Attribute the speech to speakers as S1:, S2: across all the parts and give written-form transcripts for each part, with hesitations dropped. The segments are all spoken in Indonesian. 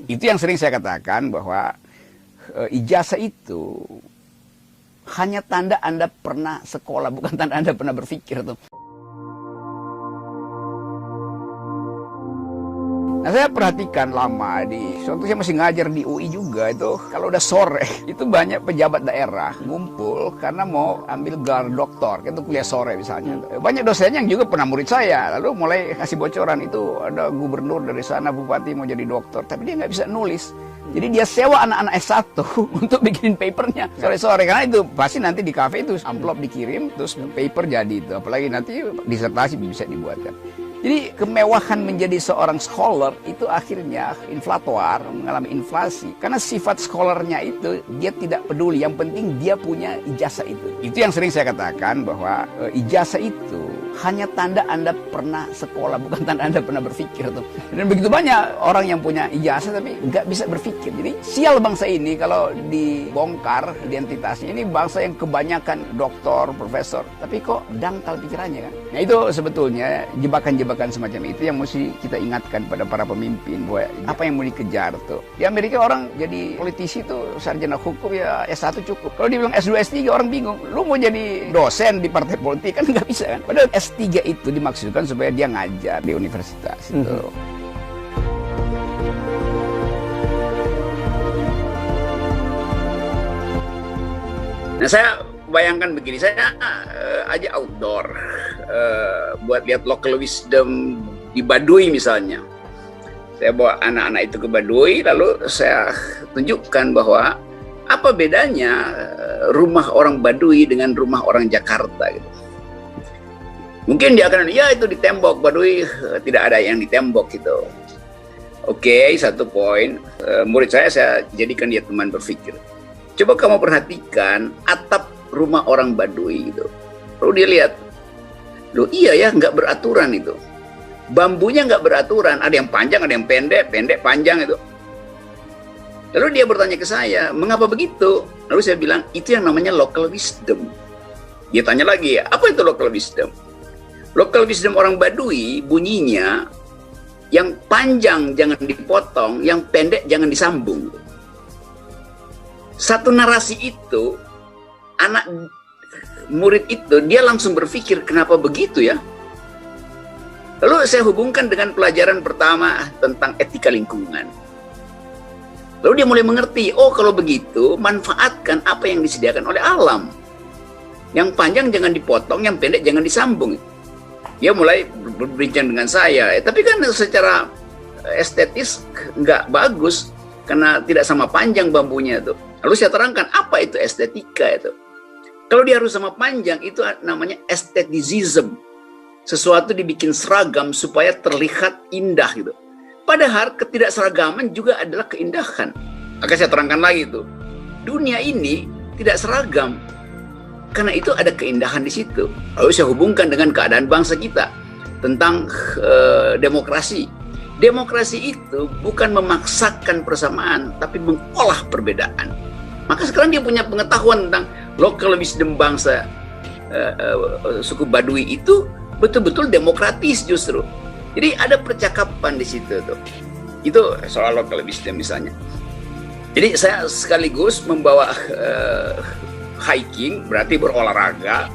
S1: Itu yang sering saya katakan bahwa ijazah itu hanya tanda Anda pernah sekolah, bukan tanda Anda pernah berpikir tuh. Nah, saya perhatikan lama waktu saya masih ngajar di UI juga itu, kalau udah sore itu banyak pejabat daerah ngumpul karena mau ambil gelar doktor, itu kuliah sore misalnya. Banyak dosennya yang juga pernah murid saya, lalu mulai kasih bocoran itu ada gubernur dari sana, bupati mau jadi dokter, tapi dia nggak bisa nulis. Jadi dia sewa anak-anak S1 untuk bikin papernya sore-sore, karena itu pasti nanti di kafe itu amplop dikirim, terus paper jadi itu, apalagi nanti disertasi bisa dibuatkan. Jadi kemewahan menjadi seorang scholar itu akhirnya inflator, mengalami inflasi. Karena sifat scholarnya itu dia tidak peduli, yang penting dia punya ijazah itu. Itu yang sering saya katakan bahwa ijazah itu hanya tanda Anda pernah sekolah, bukan tanda Anda pernah berpikir tuh. Dan begitu banyak orang yang punya ijazah tapi nggak bisa berpikir. Jadi sial bangsa ini kalau dibongkar identitasnya. Ini bangsa yang kebanyakan doktor, profesor, tapi kok dangkal pikirannya kan. Nah itu sebetulnya jebakan-jebakan semacam itu yang mesti kita ingatkan pada para pemimpin bahwa apa yang mau dikejar tuh. Di Amerika orang jadi politisi tuh sarjana hukum ya S1 cukup. Kalau dibilang S2, S3 orang bingung. Lu mau jadi dosen di partai politik kan nggak bisa kan. Padahal S3 itu dimaksudkan supaya dia ngajar di universitas itu. Nah saya bayangkan begini, saya aja outdoor buat lihat local wisdom di Baduy misalnya. Saya bawa anak-anak itu ke Baduy, lalu saya tunjukkan bahwa apa bedanya rumah orang Baduy dengan rumah orang Jakarta gitu. Mungkin dia akan, ya itu di tembok, Baduy tidak ada yang di tembok gitu. Oke, satu poin, murid saya jadikan dia teman berpikir. Coba kamu perhatikan atap rumah orang Baduy gitu. Lalu dia lihat, loh iya ya nggak beraturan itu. Bambunya nggak beraturan, ada yang panjang, ada yang pendek, pendek, panjang itu. Lalu dia bertanya ke saya, mengapa begitu? Lalu saya bilang, itu yang namanya local wisdom. Dia tanya lagi, apa itu local wisdom? Local wisdom orang Baduy bunyinya, yang panjang jangan dipotong, yang pendek jangan disambung. Satu narasi itu, anak murid itu, dia langsung berpikir, kenapa begitu ya? Lalu saya hubungkan dengan pelajaran pertama tentang etika lingkungan. Lalu dia mulai mengerti, oh kalau begitu, manfaatkan apa yang disediakan oleh alam. Yang panjang jangan dipotong, yang pendek jangan disambung. Dia mulai berbincang dengan saya, tapi kan secara estetis nggak bagus, karena tidak sama panjang bambunya itu. Lalu saya terangkan, apa itu estetika itu? Kalau dia harus sama panjang, itu namanya esteticism. Sesuatu dibikin seragam supaya terlihat indah gitu. Padahal ketidakseragaman juga adalah keindahan. Akan saya terangkan lagi itu. Dunia ini tidak seragam. Karena itu ada keindahan di situ. Lalu saya hubungkan dengan keadaan bangsa kita. Tentang demokrasi. Demokrasi itu bukan memaksakan persamaan, tapi mengolah perbedaan. Maka sekarang dia punya pengetahuan tentang local wisdom bangsa suku Baduy itu betul-betul demokratis justru. Jadi ada percakapan di situ tuh. Itu soal local wisdom misalnya. Jadi saya sekaligus membawa hiking, berarti berolahraga,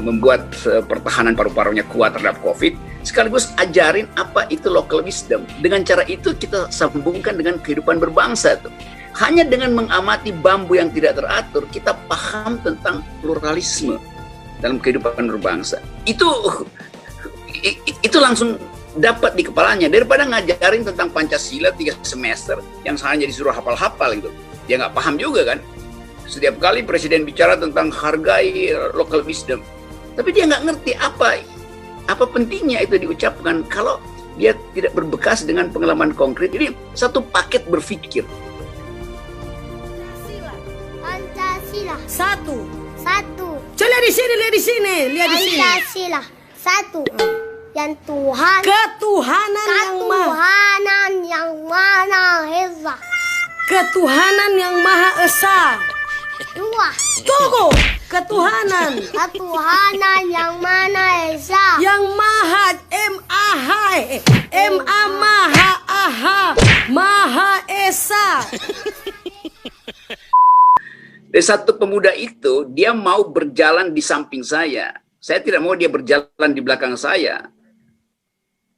S1: membuat pertahanan paru-parunya kuat terhadap COVID, sekaligus ajarin apa itu local wisdom. Dengan cara itu kita sambungkan dengan kehidupan berbangsa tuh. Hanya dengan mengamati bambu yang tidak teratur, kita paham tentang pluralisme dalam kehidupan berbangsa. Itu langsung dapat di kepalanya, daripada ngajarin tentang Pancasila 3 semester yang hanya disuruh hafal-hafal gitu. Dia nggak paham juga kan. Setiap kali presiden bicara tentang hargai local wisdom, tapi dia nggak ngerti apa pentingnya itu diucapkan kalau dia tidak berbekas dengan pengalaman konkret. Ini satu paket berpikir.
S2: Pancasila.
S3: Satu.
S2: Coba
S3: Lihat di sini.
S2: Pancasila. Satu. Yang Tuhan.
S3: Ketuhanan
S2: yang Maha Esa.
S3: Ketuhanan yang Maha Esa.
S2: Dua.
S3: Tunggu. Ketuhanan
S2: yang Maha Esa.
S3: yang Maha M-A-H M-A-Maha-Aha Maha
S1: Dan satu pemuda itu, dia mau berjalan di samping saya. Saya tidak mau dia berjalan di belakang saya.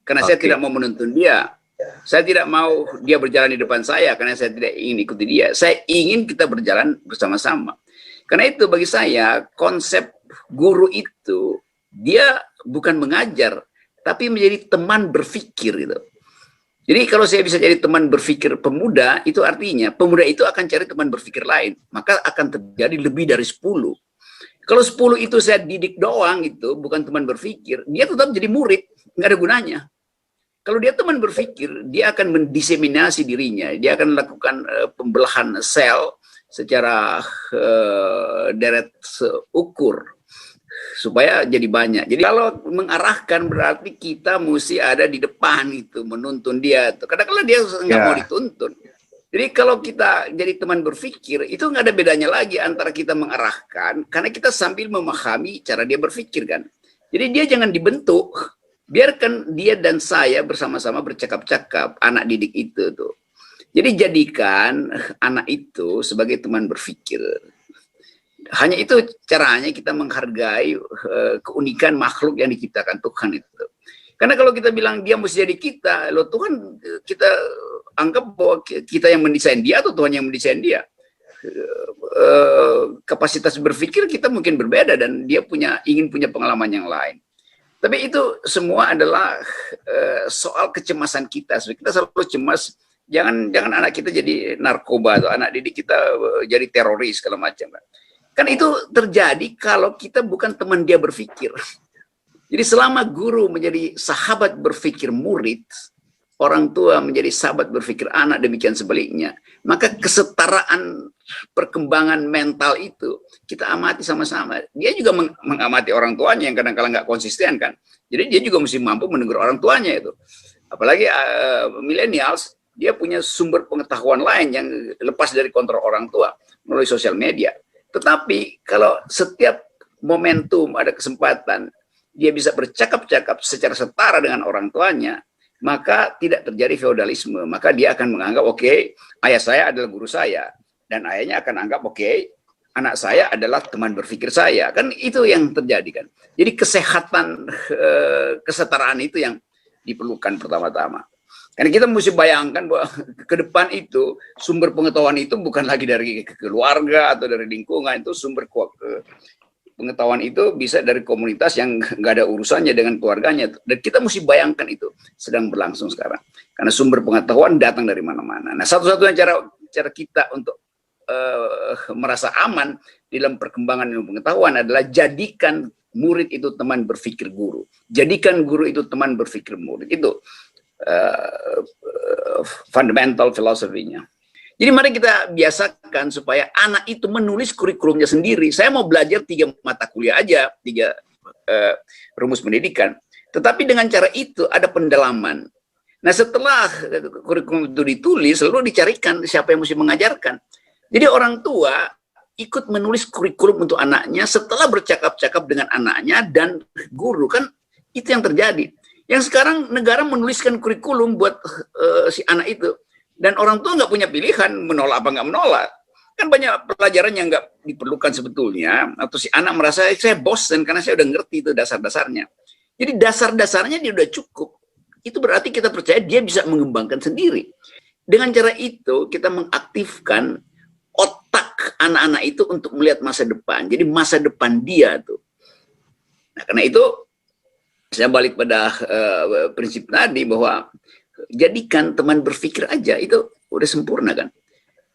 S1: Karena saya tidak mau menuntun dia. Saya tidak mau dia berjalan di depan saya, karena saya tidak ingin ikuti dia. Saya ingin kita berjalan bersama-sama. Karena itu bagi saya, konsep guru itu, dia bukan mengajar, tapi menjadi teman berpikir gitu. Jadi kalau saya bisa jadi teman berpikir pemuda, itu artinya pemuda itu akan cari teman berpikir lain. Maka akan terjadi lebih dari 10. Kalau 10 itu saya didik doang, itu bukan teman berpikir, dia tetap jadi murid, nggak ada gunanya. Kalau dia teman berpikir, dia akan mendiseminasi dirinya, dia akan melakukan pembelahan sel secara deret ukur supaya jadi banyak. Jadi kalau mengarahkan berarti kita mesti ada di depan itu, menuntun dia. Kadang-kadang dia nggak mau dituntun. Jadi kalau kita jadi teman berpikir, itu nggak ada bedanya lagi antara kita mengarahkan, karena kita sambil memahami cara dia berpikir kan. Jadi dia jangan dibentuk, biarkan dia dan saya bersama-sama bercakap-cakap, anak didik itu tuh. Jadi jadikan anak itu sebagai teman berpikir. Hanya itu caranya kita menghargai keunikan makhluk yang diciptakan Tuhan itu. Karena kalau kita bilang dia mesti jadi kita, loh Tuhan, kita anggap bahwa kita yang mendesain dia atau Tuhan yang mendesain dia. Kapasitas berpikir kita mungkin berbeda dan dia ingin punya pengalaman yang lain. Tapi itu semua adalah soal kecemasan kita. Kita selalu cemas, jangan anak kita jadi narkoba atau anak didik kita jadi teroris segala macam. Kan itu terjadi kalau kita bukan teman dia berpikir. Jadi selama guru menjadi sahabat berpikir murid, orang tua menjadi sahabat berpikir anak, demikian sebaliknya, maka kesetaraan perkembangan mental itu kita amati sama-sama. Dia juga mengamati orang tuanya yang kadang-kadang nggak konsisten kan. Jadi dia juga mesti mampu menegur orang tuanya itu. Apalagi millennials, dia punya sumber pengetahuan lain yang lepas dari kontrol orang tua melalui sosial media. Tetapi kalau setiap momentum ada kesempatan, dia bisa bercakap-cakap secara setara dengan orang tuanya, maka tidak terjadi feodalisme. Maka dia akan menganggap, oke, ayah saya adalah guru saya. Dan ayahnya akan anggap, oke, anak saya adalah teman berpikir saya. Kan itu yang terjadi kan. Jadi kesehatan, kesetaraan itu yang diperlukan pertama-tama. Karena kita mesti bayangkan bahwa ke depan itu sumber pengetahuan itu bukan lagi dari keluarga atau dari lingkungan, itu sumber pengetahuan itu bisa dari komunitas yang nggak ada urusannya dengan keluarganya. Dan kita mesti bayangkan itu sedang berlangsung sekarang. Karena sumber pengetahuan datang dari mana-mana. Nah, satu-satunya cara kita untuk merasa aman dalam perkembangan ilmu pengetahuan adalah jadikan murid itu teman berpikir guru. Jadikan guru itu teman berpikir murid. Itu fundamental filosofinya. Jadi mari kita biasakan supaya anak itu menulis kurikulumnya sendiri. Saya mau belajar 3 mata kuliah aja, 3 rumus pendidikan. Tetapi dengan cara itu ada pendalaman. Nah setelah kurikulum itu ditulis, lalu dicarikan siapa yang mesti mengajarkan. Jadi orang tua ikut menulis kurikulum untuk anaknya setelah bercakap-cakap dengan anaknya dan guru. Kan itu yang terjadi. Yang sekarang negara menuliskan kurikulum buat si anak itu. Dan orang tua nggak punya pilihan menolak apa nggak menolak. Kan banyak pelajaran yang nggak diperlukan sebetulnya. Atau si anak merasa, saya bosan karena saya udah ngerti itu dasar-dasarnya. Jadi dasar-dasarnya dia udah cukup. Itu berarti kita percaya dia bisa mengembangkan sendiri. Dengan cara itu kita mengaktifkan otak anak-anak itu untuk melihat masa depan. Jadi masa depan dia tuh. Nah karena itu saya balik pada prinsip tadi bahwa jadikan teman berpikir aja, itu udah sempurna kan.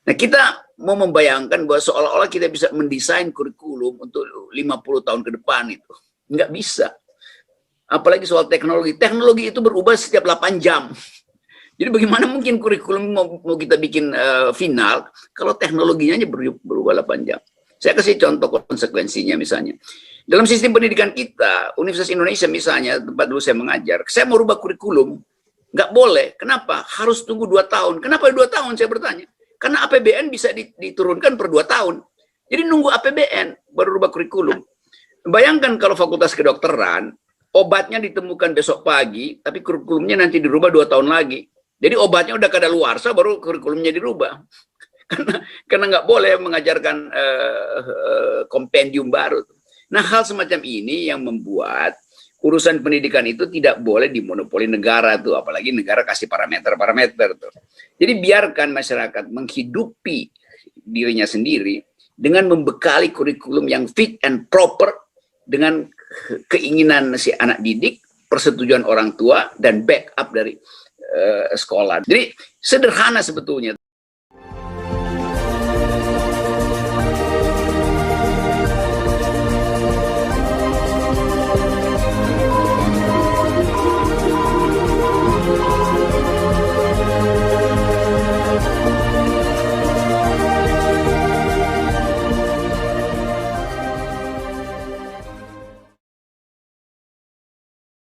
S1: Nah kita mau membayangkan bahwa seolah-olah kita bisa mendesain kurikulum untuk 50 tahun ke depan itu. Nggak bisa. Apalagi soal teknologi. Teknologi itu berubah setiap 8 jam. Jadi bagaimana mungkin kurikulum mau kita bikin final kalau teknologinya berubah 8 jam. Saya kasih contoh konsekuensinya misalnya. Dalam sistem pendidikan kita, Universitas Indonesia misalnya, tempat dulu saya mengajar, saya mau rubah kurikulum, nggak boleh. Kenapa? Harus tunggu 2 tahun. Kenapa 2 tahun? Saya bertanya. Karena APBN bisa diturunkan per 2 tahun. Jadi nunggu APBN baru rubah kurikulum. Bayangkan kalau fakultas kedokteran, obatnya ditemukan besok pagi, tapi kurikulumnya nanti dirubah 2 tahun lagi. Jadi obatnya udah kadaluarsa, baru kurikulumnya dirubah. karena nggak boleh mengajarkan kompendium baru. Nah, hal semacam ini yang membuat urusan pendidikan itu tidak boleh dimonopoli negara tuh, apalagi negara kasih parameter tuh. Jadi biarkan masyarakat menghidupi dirinya sendiri dengan membekali kurikulum yang fit and proper dengan keinginan si anak didik, persetujuan orang tua, dan backup dari sekolah. Jadi sederhana sebetulnya.